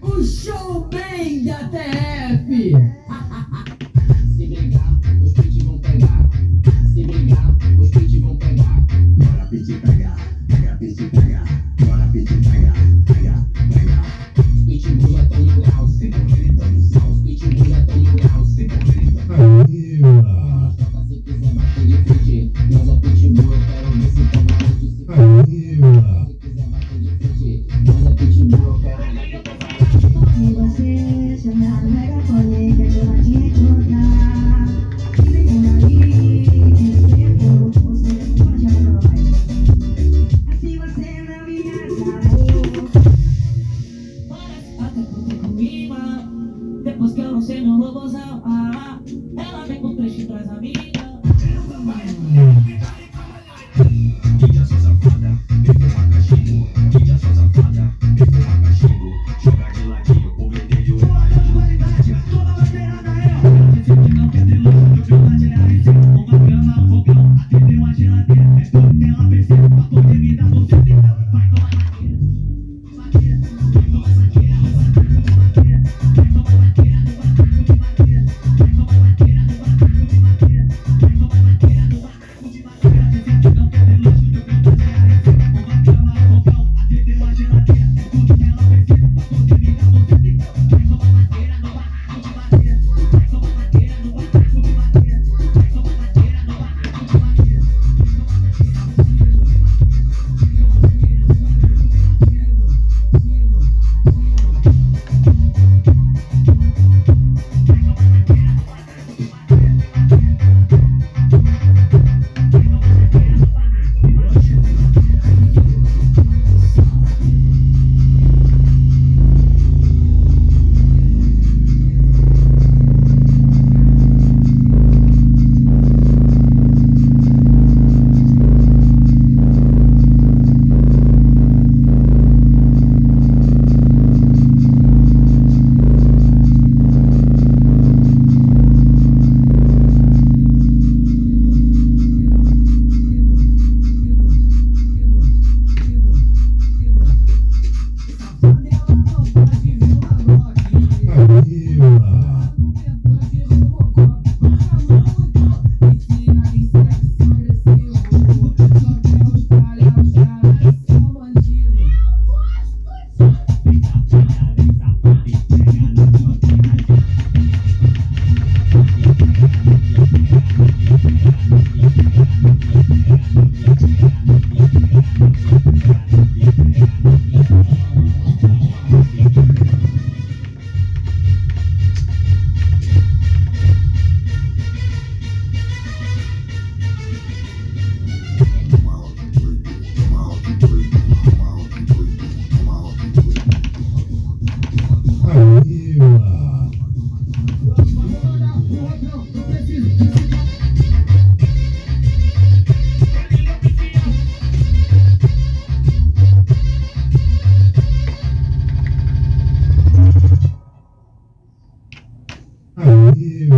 O showman da TF. Se brigar, os pit vão pegar. Se brigar, os pit vão pegar. Bora pit pegar, pega pit pegar. Bora pit pegar, pega, pega. Os pitbull já tão no grau, sem correr tão no sal. Os pitbull já tão no grau, sem correr tão no sal. Toca se quiser bater de frente. Nós é pitbull, eu quero ver se tá na de se se quiser bater de frente. Nós é pitbull, eu quero ver se tá na de Se você chamar no megafone, que eu vou te encontrar. Vem por aí, você pode adorar. Assim você não me atrasou. Até porque comigo, depois que eu lancei meu lobozão, ela vem com trecho e traz amiga. Índia sua safada, me fuma cachimbo. Índia sua safada, me fuma cachimbo. Jogar de ladinho, o vermelho é mais. Toda bandeirada é disse que não quer ter luxo, meu chocolate é AIC. Uma cama, um fogão, a TV, uma geladeira. É tudo que ela precisa pra poder me dar você. Vai tomar maqueira, maqueira. Vai tomar maqueira, maqueira. Vai tomar maqueira, maqueira. Vai tomar maqueira, maqueira. aí,